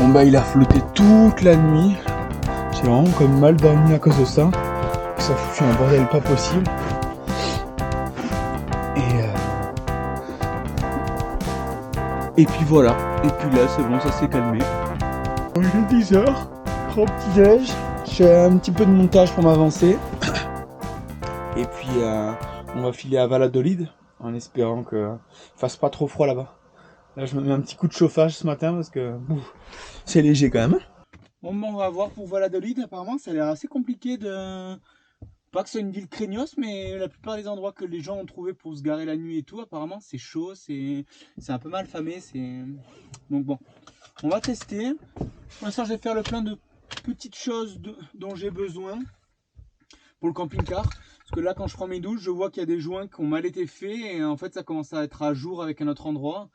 Bon bah il a flotté toute la nuit. J'ai vraiment comme mal dormi à cause de ça. Ça fout un bordel pas possible. Et puis voilà. Et puis là c'est bon, ça s'est calmé. Il est 10h. Grand petit déj. Je fais un petit peu de montage pour m'avancer. Et puis on va filer à Valladolid en espérant qu'il fasse pas trop froid là-bas. Là je me mets un petit coup de chauffage ce matin parce que c'est léger quand même. Bon, on va voir pour Valladolid. Apparemment ça a l'air assez compliqué de... Pas que ce soit une ville craignos, mais la plupart des endroits que les gens ont trouvé pour se garer la nuit et tout, apparemment c'est chaud, c'est un peu mal famé. Donc bon, on va tester. Pour l'instant je vais faire le plein de petites choses dont j'ai besoin pour le camping-car. Parce que là quand je prends mes douches, je vois qu'il y a des joints qui ont mal été faits et en fait ça commence à être à jour avec un autre endroit.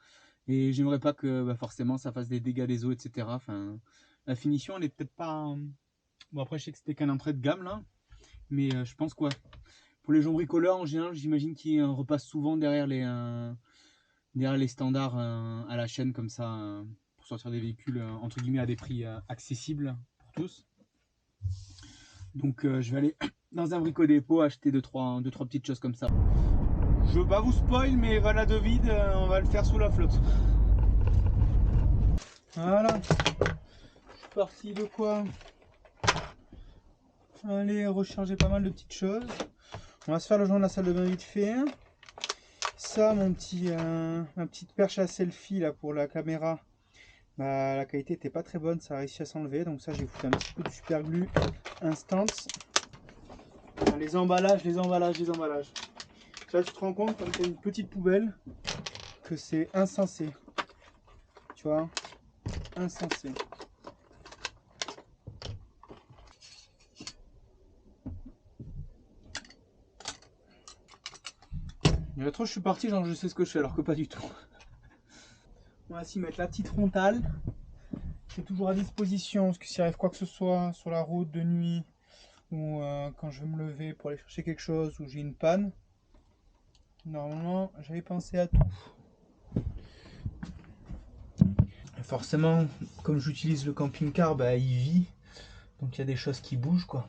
Et j'aimerais pas que forcément ça fasse des dégâts des eaux, etc. Enfin, la finition elle est peut-être pas... Bon après je sais que c'était qu'un entrée de gamme là. Mais je pense quoi. Pour les gens bricoleurs en général, j'imagine qu'ils repassent souvent derrière les standards à la chaîne comme ça pour sortir des véhicules entre guillemets à des prix accessibles pour tous. Donc je vais aller dans un brico-dépôt acheter deux trois petites choses comme ça. Je veux pas vous spoil, mais Valladolid, on va le faire sous la flotte. Voilà. Je suis parti de quoi aller recharger pas mal de petites choses. On va se faire le joint de la salle de bain vite fait. Ça, ma petite perche à selfie là pour la caméra. Bah, la qualité était pas très bonne, ça a réussi à s'enlever. Donc ça, j'ai foutu un petit peu de super glue instant. Les emballages. Là, tu te rends compte quand tu as une petite poubelle que c'est insensé. Tu vois, insensé. Et l'autre, je suis parti, genre je sais ce que je fais, alors que pas du tout. On va s'y mettre la petite frontale. C'est toujours à disposition, parce que s'il arrive quoi que ce soit sur la route de nuit, ou quand je vais me lever pour aller chercher quelque chose, ou j'ai une panne, normalement, j'avais pensé à tout. Et forcément, comme j'utilise le camping-car, bah, il vit, donc il y a des choses qui bougent, quoi.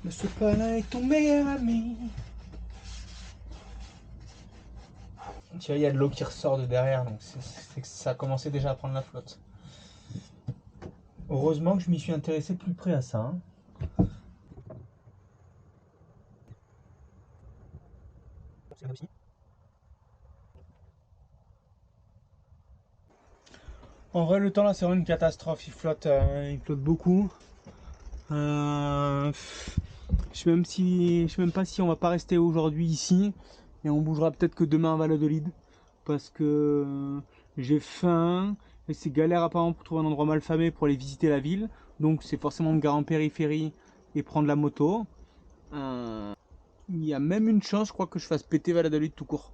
Mais ce panneau est ton meilleur ami. Tu vois, il y a de l'eau qui ressort de derrière, donc ça a commencé déjà à prendre la flotte. Heureusement que je m'y suis intéressé de plus près à ça. Hein. En vrai, le temps là, c'est vraiment une catastrophe. Il flotte beaucoup. Je sais même pas si on va pas rester aujourd'hui ici et on bougera peut-être que demain à Valladolid parce que j'ai faim et c'est galère apparemment pour trouver un endroit mal famé pour aller visiter la ville. Donc c'est forcément me garer en périphérie et prendre la moto. Il y a même une chance, je crois, que je fasse péter Valladolid tout court.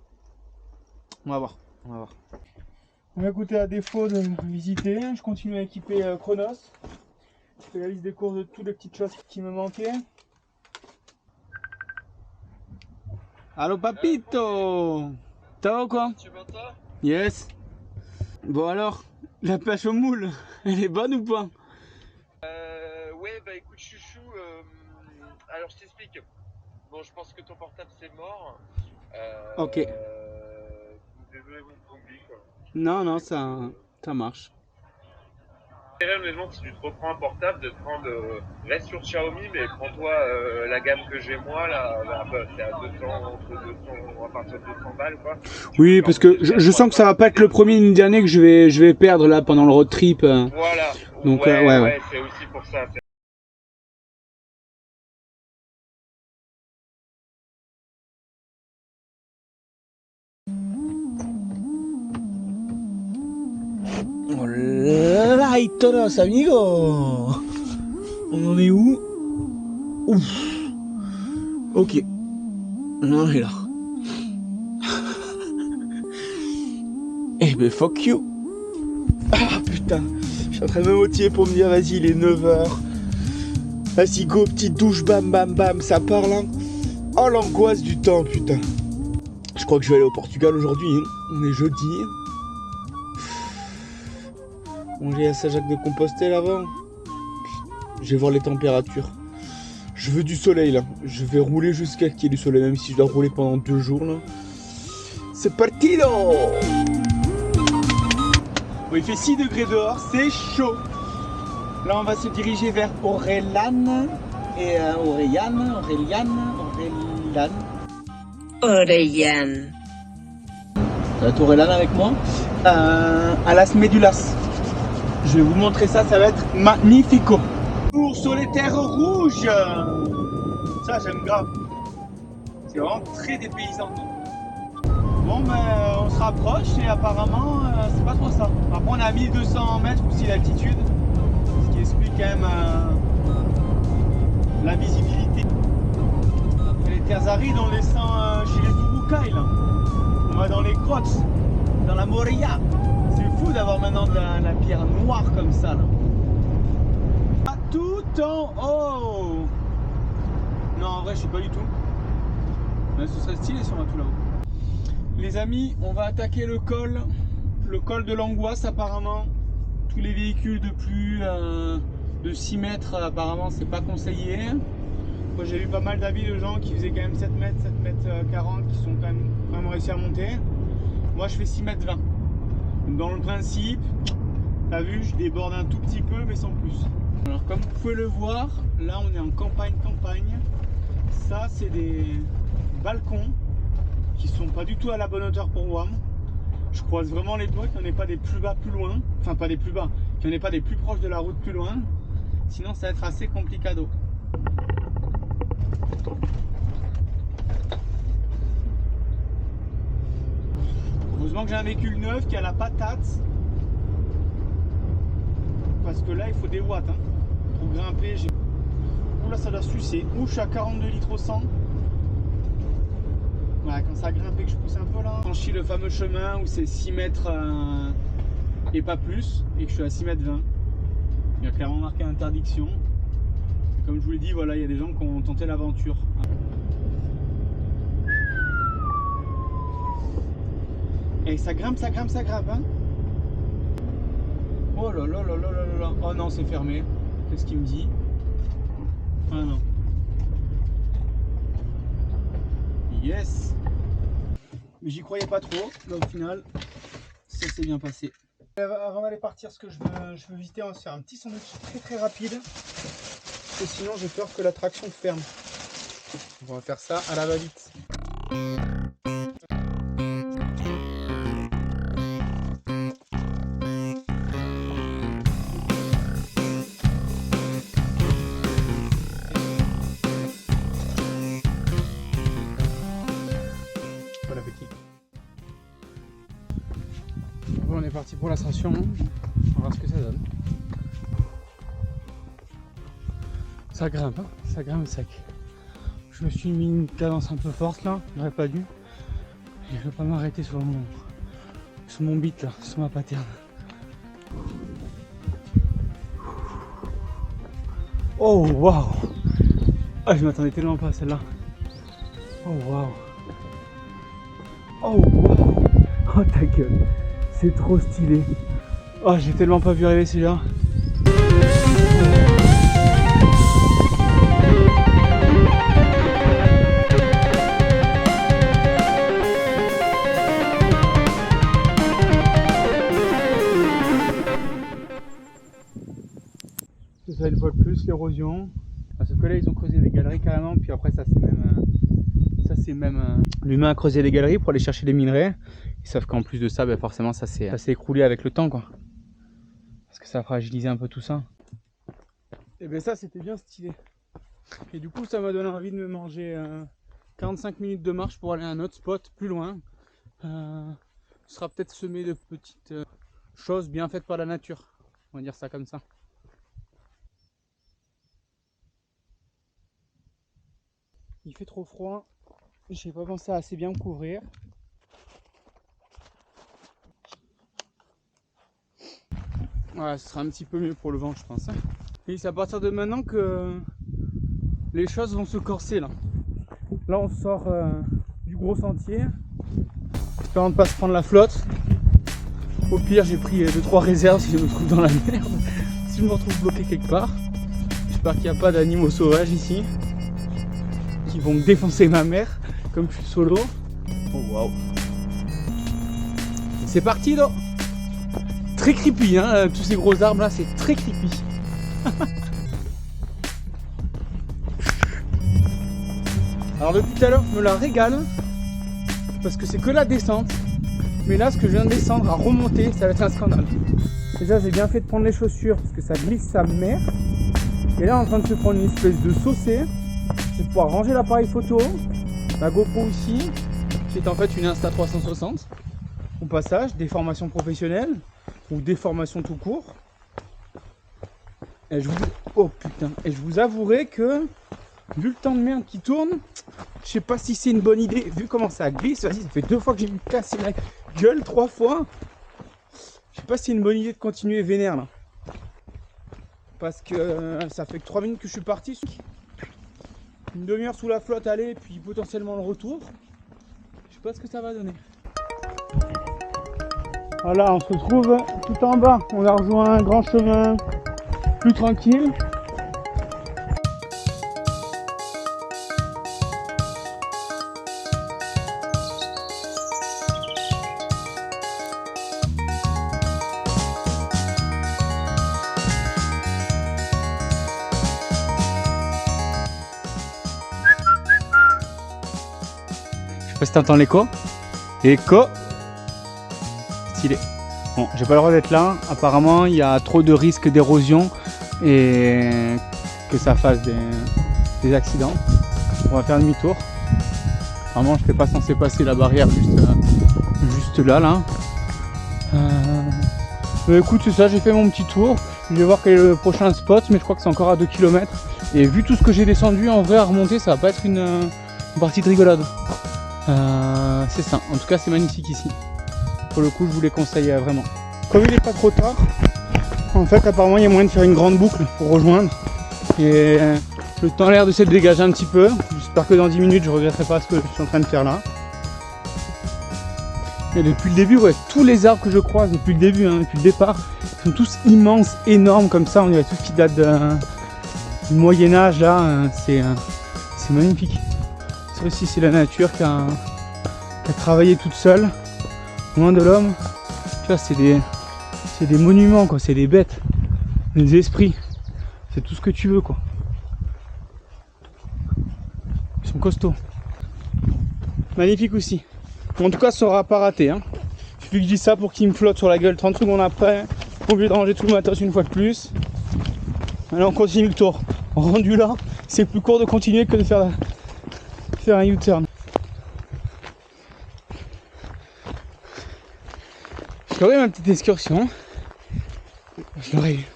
On va voir. On va écouter, à défaut de visiter, je continue à équiper Chronos. Je fais la liste des courses de toutes les petites choses qui me manquaient. Allo papito! Ça va ou quoi? Tu m'entends? Yes. Bon alors, la pêche au moule, elle est bonne ou pas? Ouais, bah écoute, chouchou, alors je t'explique. Bon, je pense que ton portable c'est mort. Ok. Désolé mon combi, quoi. Non, ça marche. Honnêtement, si tu te reprends un portable, de te prendre. Reste sur Xiaomi, mais prends-toi la gamme que j'ai moi, là, c'est à 200, entre 200, à partir de 200 balles, quoi. Oui, parce que je sens que ça va pas être le premier ni le dernier que je vais perdre là pendant le road trip. Voilà, Donc ouais, c'est aussi pour ça. Hola, todos amigos. On en est où? Ouf. Ok. On est là. Eh ben fuck you. Ah putain. Je suis en train de me motiver pour me dire vas-y il est 9h. Vas-y go, petite douche, bam bam bam, ça parle hein. Oh l'angoisse du temps putain. Je crois que je vais aller au Portugal aujourd'hui, hein. On est jeudi. Manger à Saint-Jacques-de-Compostelle avant. Je vais voir les températures. Je veux du soleil là. Je vais rouler jusqu'à qu'il y ait du soleil, même si je dois rouler pendant 2 jours là. C'est parti là. Bon, il fait 6 degrés dehors, c'est chaud. Là on va se diriger vers Aurélane et Aurélane. Ça va être Aurélane avec moi. À Las Médulas. Je vais vous montrer ça, ça va être magnifico. Pour sur les terres rouges. Ça j'aime grave. C'est vraiment très dépaysant. Bon ben on se rapproche et apparemment c'est pas trop ça. Après on est à 1200 mètres aussi d'altitude. Ce qui explique quand même la visibilité. Après les terres arides on les sent chez les Urukai là. On va dans les grottes, dans la Moria. C'est fou d'avoir maintenant de la pierre noire comme ça là. Ah, tout en haut. Non en vrai je sais pas du tout. Mais ce serait stylé sur un tout là-haut. Les amis, on va attaquer le col de l'angoisse apparemment. Tous les véhicules de plus de 6 mètres apparemment c'est pas conseillé. Moi j'ai vu pas mal d'avis de gens qui faisaient quand même 7 mètres, 7 mètres 40 qui sont quand même réussi à monter. Moi je fais 6 mètres 20. Dans le principe, t'as vu, je déborde un tout petit peu mais sans plus. Alors comme vous pouvez le voir, là on est en campagne. Ça c'est des balcons qui sont pas du tout à la bonne hauteur pour WAM. Je croise vraiment les doigts qu'il n'y en ait pas des plus bas plus loin. Enfin pas des plus bas, qu'il n'y en ait pas des plus proches de la route plus loin. Sinon ça va être assez complicado. Heureusement que j'ai un véhicule neuf qui a la patate. Parce que là il faut des watts hein. Pour grimper. Oula ça doit sucer. Ouh je suis à 42 litres au 100. Voilà, quand ça grimpe et que je pousse un peu là, franchis le fameux chemin où c'est 6 mètres et pas plus, et que je suis à 6 mètres 20. Il y a clairement marqué interdiction. Et comme je vous l'ai dit, voilà, il y a des gens qui ont tenté l'aventure. Et ça grimpe hein. Oh là là là là là là. Oh non, c'est fermé. Qu'est-ce qu'il me dit? Ah non. Yes. Mais j'y croyais pas trop, là au final ça s'est bien passé. Avant d'aller partir, ce que je veux visiter, on va se faire un petit sandwich très rapide. Parce que sinon j'ai peur que l'attraction ferme. On va faire ça à la va-vite. On est parti pour l'ascension, on va voir ce que ça donne. Ça grimpe, hein, ça grimpe sec. Je me suis mis une cadence un peu forte là, j'aurais pas dû. Et je vais pas m'arrêter sur mon beat là, sur ma paterne. Oh waouh! Ah je m'attendais tellement pas à celle-là. Oh waouh! Oh waouh! Oh ta gueule! C'est trop stylé. Oh, j'ai tellement pas vu arriver celui-là. C'est ça une fois de plus, l'érosion. Parce que là, ils ont creusé des galeries carrément. Puis après, ça c'est même... L'humain a creusé des galeries pour aller chercher des minerais. Sauf qu'en plus de ça, ben forcément ça s'est écroulé avec le temps quoi. Parce que ça a fragilisé un peu tout ça. Et bien ça c'était bien stylé. Et du coup ça m'a donné envie de me manger 45 minutes de marche pour aller à un autre spot plus loin. Ce sera peut-être semé de petites choses bien faites par la nature. On va dire ça comme ça. Il fait trop froid. J'ai pas pensé à assez bien me couvrir. Ouais, ce sera un petit peu mieux pour le vent, je pense. Et c'est à partir de maintenant que les choses vont se corser là. Là, on sort du gros sentier, espérant de ne pas se prendre la flotte. Au pire, j'ai pris 2-3 réserves si je me trouve dans la merde. Si je me retrouve bloqué quelque part. J'espère qu'il n'y a pas d'animaux sauvages ici qui vont me défoncer ma mère comme je suis solo. Oh waouh. C'est parti là. Très creepy hein, tous ces gros arbres là, c'est très creepy. Alors depuis tout à l'heure je me la régale parce que c'est que la descente. Mais là ce que je viens de descendre à remonter, ça va être un scandale. Déjà j'ai bien fait de prendre les chaussures parce que ça glisse sa mère. Et là en train de se prendre une espèce de saucée. Je vais pouvoir ranger l'appareil photo, la GoPro aussi, qui est en fait une Insta360. Au passage, des formations professionnelles ou des formations tout court. Et je vous avouerai que vu le temps de merde qui tourne, je sais pas si c'est une bonne idée. Vu comment ça glisse, vas-y, ça fait 2 fois que j'ai me casser la gueule, 3 fois. Je sais pas si c'est une bonne idée de continuer vénère là. Parce que ça fait que 3 minutes que je suis parti. Une demi-heure sous la flotte aller, puis potentiellement le retour. Je sais pas ce que ça va donner. Voilà, on se trouve tout en bas. On a rejoint un grand chemin plus tranquille. Je sais pas si t'entends l'écho. Écho. Stylé. Bon, j'ai pas le droit d'être là. Apparemment, il y a trop de risques d'érosion et que ça fasse des accidents. On va faire demi-tour. Vraiment, je n'étais pas censé passer la barrière juste là. Écoute, c'est ça, j'ai fait mon petit tour. Je vais voir quel est le prochain spot, mais je crois que c'est encore à 2 km. Et vu tout ce que j'ai descendu, en vrai, à remonter, ça va pas être une partie de rigolade. C'est ça. En tout cas, c'est magnifique ici. Pour le coup, je vous les conseille vraiment. Comme il n'est pas trop tard, en fait, apparemment, il y a moyen de faire une grande boucle pour rejoindre. Et le temps a l'air de se dégager un petit peu. J'espère que dans 10 minutes, je ne regretterai pas ce que je suis en train de faire là. Et depuis le début, ouais, tous les arbres que je croise depuis le début, depuis le départ, ils sont tous immenses, énormes comme ça. On dirait tout ce qui date du Moyen-Âge là. C'est magnifique. Ça aussi, c'est la nature qui a travaillé toute seule. Loin de l'homme, c'est des monuments quoi, c'est des bêtes, des esprits, c'est tout ce que tu veux quoi. Ils sont costauds. Magnifique aussi. En tout cas, ça sera pas raté. Hein. Il suffit que je dise ça pour qu'il me flotte sur la gueule 30 secondes après. Au lieu de ranger tout le matos une fois de plus. Allez, on continue le tour. Rendu là, c'est plus court de continuer que de faire un U-turn. Je l'aurais eu ma petite excursion. Je l'aurais eu.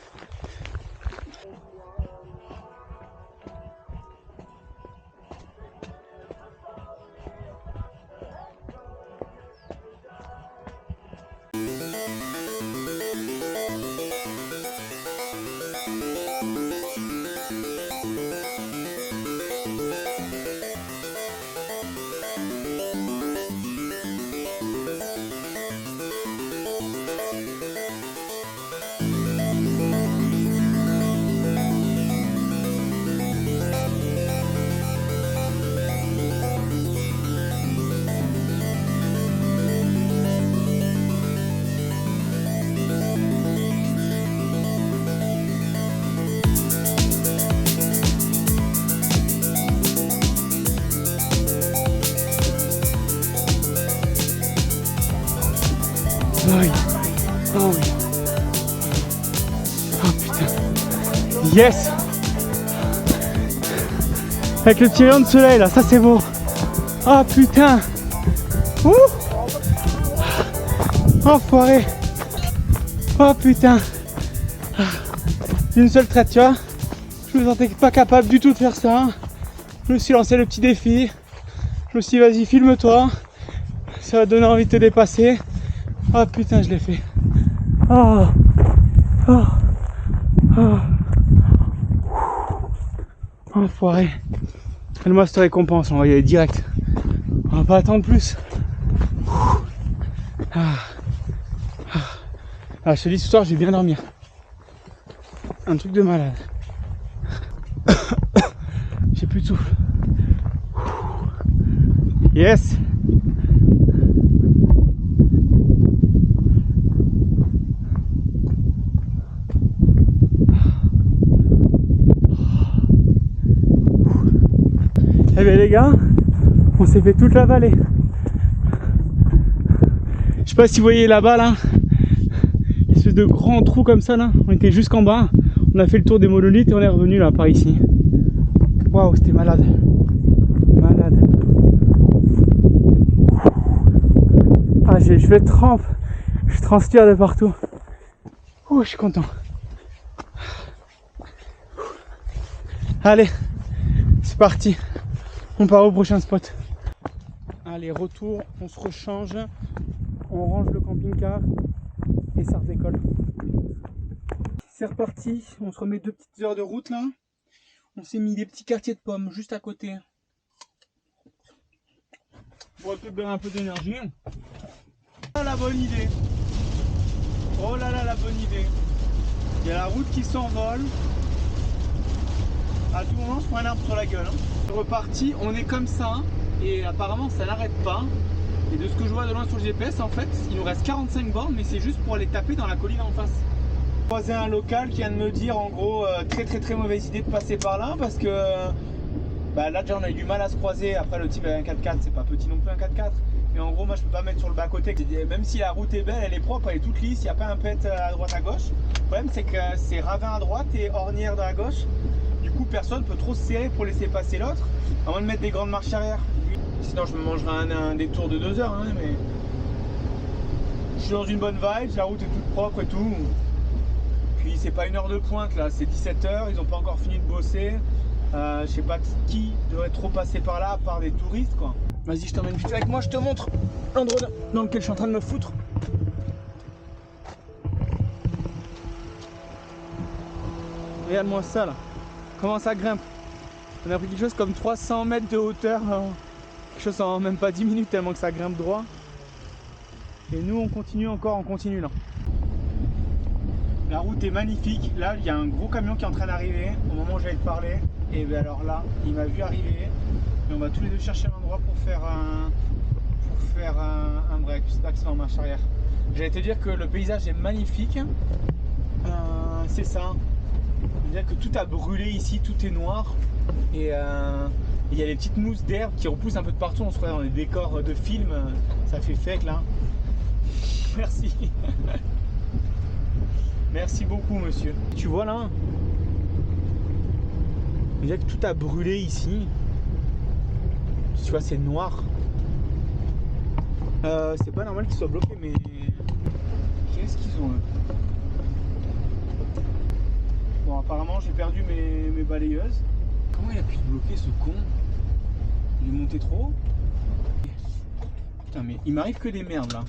Oh oui. Oh oui. Oh putain. Yes. Avec le petit rayon de soleil là, ça c'est beau. Oh putain. Ouh. Enfoiré. Oh putain. D'une seule traite, tu vois. Je me sentais pas capable du tout de faire ça. Je me suis lancé le petit défi. Je me suis dit vas-y filme-toi. Ça va donner envie de te dépasser. Oh putain, je l'ai fait. Oh. Oh. Oh. Enfoiré. Donne-moi cette récompense, on va y aller direct. On va pas attendre plus. Ah. Ah. Ah, je te dis, ce soir, je vais bien dormir. Un truc de malade. J'ai plus de souffle. Yes. Eh bien les gars, on s'est fait toute la vallée. Je sais pas si vous voyez là-bas là, une espèce de grand trou comme ça là. On était jusqu'en bas, on a fait le tour des monolithes et on est revenu là par ici. Waouh, c'était malade. Malade. Ah, je trempe, je transpire de partout. Ouh, je suis content. Allez, c'est parti. On part au prochain spot. Allez, retour, on se rechange, on range le camping-car et ça redécolle. C'est reparti, on se remet 2 petites heures de route là. On s'est mis des petits quartiers de pommes juste à côté. Pour récupérer un peu d'énergie. Oh la bonne idée. Oh là là, la bonne idée. Il y a la route qui s'envole. À tout moment, je prends un arbre sur la gueule. Reparti, on est comme ça. Et apparemment, ça n'arrête pas. Et de ce que je vois de loin sur le GPS, en fait, il nous reste 45 bornes, mais c'est juste pour aller taper dans la colline en face. J'ai croisé un local qui vient de me dire, en gros, très mauvaise idée de passer par là, parce que bah, là, déjà, on a eu du mal à se croiser. Après, le type avait un 4x4, c'est pas petit non plus un 4x4. Mais en gros, moi, je peux pas mettre sur le bas-côté. Même si la route est belle, elle est propre, elle est toute lisse, il n'y a pas un pet à droite à gauche. Le problème, c'est que c'est ravin à droite et ornière à gauche. Du coup, personne peut trop se serrer pour laisser passer l'autre, à moins de mettre des grandes marches arrière. Sinon, je me mangerai un détour de 2 heures, hein, mais je suis dans une bonne vibe, la route est toute propre et tout. Puis, c'est pas une heure de pointe là, c'est 17 h, ils ont pas encore fini de bosser. Je sais pas qui devrait trop passer par là, à part des touristes, quoi. Vas-y, je t'emmène vite avec moi, je te montre l'endroit dans lequel je suis en train de me foutre. Regarde-moi ça là. Comment ça grimpe? On a pris quelque chose comme 300 mètres de hauteur, quelque chose en même pas 10 minutes tellement que ça grimpe droit. Et nous on continue encore, on continue là. La route est magnifique, là il y a un gros camion qui est en train d'arriver au moment où j'allais te parler. Et bien alors là, il m'a vu arriver et on va tous les deux chercher un endroit pour faire un break, je sais pas que c'est en marche arrière. J'allais te dire que le paysage est magnifique, c'est ça. C'est-à-dire que tout a brûlé ici, tout est noir et il y a des petites mousses d'herbe qui repoussent un peu de partout. On se croit dans des décors de film, ça fait fake là. Merci. Merci beaucoup monsieur. Tu vois là, il y a que tout a brûlé ici. Tu vois, c'est noir. C'est pas normal qu'ils soient bloqués, mais qu'est-ce qu'ils ont là? Bon, apparemment j'ai perdu mes balayeuses. Comment il a pu se bloquer ce con? Il est monté trop haut? Putain, mais il m'arrive que des merdes là.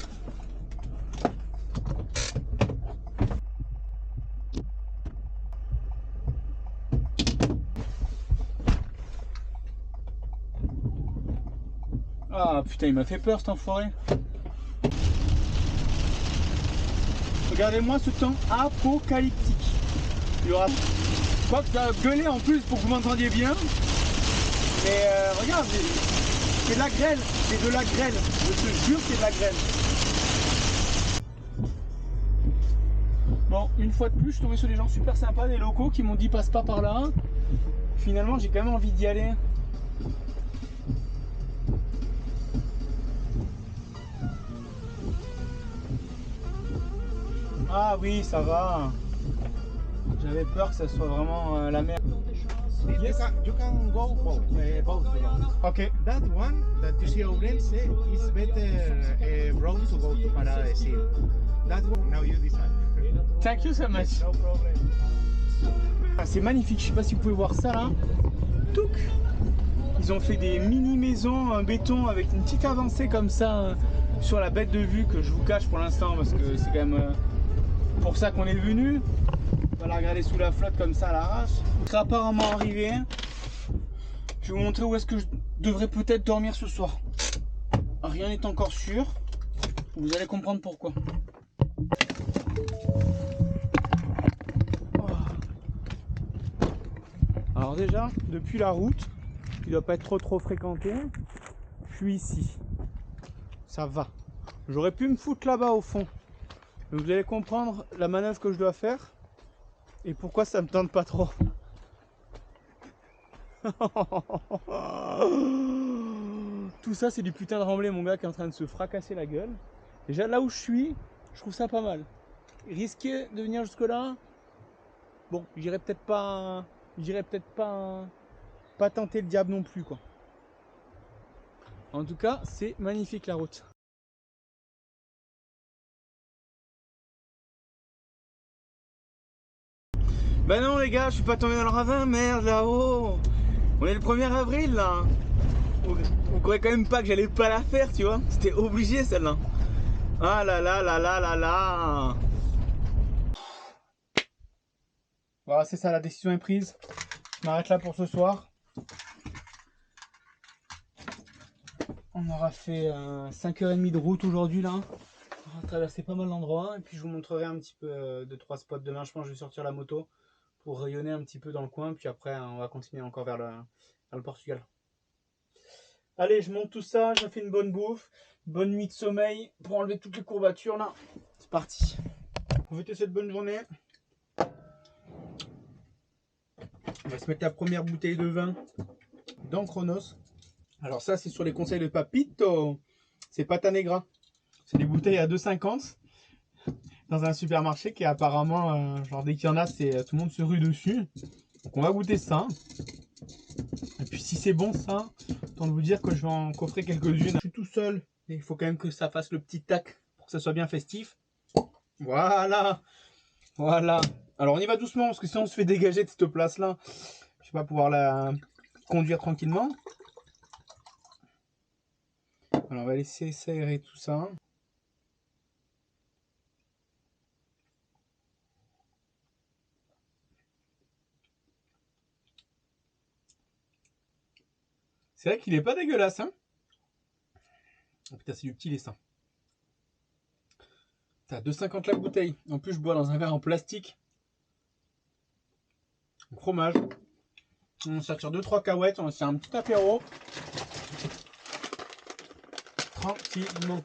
Ah putain, il m'a fait peur cet enfoiré. Regardez-moi ce temps apocalyptique. Il y aura... Je crois que ça a gueulé en plus pour que vous m'entendiez bien. Mais regarde, c'est de la grêle, c'est de la grêle. Je te jure que c'est de la grêle. Bon, une fois de plus, je suis tombé sur des gens super sympas, des locaux qui m'ont dit passe pas par là. Finalement, j'ai quand même envie d'y aller. Ah oui, ça va. J'avais peur que ça soit vraiment la merde. Yes. You can go both roads. Okay. That one that you see Ourense is better road to go to Parada de Sil. That one, now you decide. Thank you so much. No problem. Ah, c'est magnifique, je sais pas si vous pouvez voir ça là. Touc. Ils ont fait des mini maisons en béton avec une petite avancée comme ça sur la bête de vue que je vous cache pour l'instant parce que c'est quand même pour ça qu'on est venu. On va la regarder sous la flotte comme ça à l'arrache. On sera apparemment arrivé. Je vais vous montrer où est-ce que je devrais peut-être dormir ce soir. Rien n'est encore sûr. Vous allez comprendre pourquoi. Alors déjà, depuis la route, qui doit pas être trop fréquentée, je suis ici. Ça va. J'aurais pu me foutre là-bas au fond. Donc vous allez comprendre la manœuvre que je dois faire et pourquoi ça me tente pas trop. Tout ça c'est du putain de remblai, mon gars qui est en train de se fracasser la gueule. Déjà là où je suis, je trouve ça pas mal. Risquer de venir jusque là, bon, j'irai peut-être pas tenter le diable non plus quoi. En tout cas, c'est magnifique la route. Bah non les gars, je suis pas tombé dans le ravin, merde là-haut. On est le 1er avril là. On croyait quand même pas que j'allais pas la faire, tu vois. C'était obligé celle-là. Ah là là là là là là. Voilà, c'est ça, la décision est prise. Je m'arrête là pour ce soir. On aura fait 5h30 de route aujourd'hui là. On va traverser pas mal d'endroits et puis je vous montrerai un petit peu 2-3 spots demain. Je pense que je vais sortir la moto pour rayonner un petit peu dans le coin. Puis après, on va continuer encore vers le Portugal. Allez, je monte tout ça. J'ai fait une bonne bouffe. Bonne nuit de sommeil pour enlever toutes les courbatures là. C'est parti. Profitez cette bonne journée. On va se mettre la première bouteille de vin dans Chronos. Alors ça, c'est sur les conseils de Papito. C'est Pata Negra. C'est des bouteilles à 2,50 dans un supermarché qui est apparemment, genre dès qu'il y en a, c'est tout le monde se rue dessus. Donc on va goûter ça. Et puis si c'est bon ça, autant vous dire que je vais en coffrer quelques-unes. Je suis tout seul et il faut quand même que ça fasse le petit tac pour que ça soit bien festif. Voilà. Voilà. Alors on y va doucement parce que si on se fait dégager de cette place là, je vais pas pouvoir la conduire tranquillement. Alors on va laisser s'aérer tout ça. C'est vrai qu'il est pas dégueulasse, hein. Oh putain, c'est du petit lait ça. T'as 2,50 la bouteille. En plus, je bois dans un verre en plastique. Fromage. On va sortir 2-3 cahuètes. On va se faire un petit apéro. Tranquillement.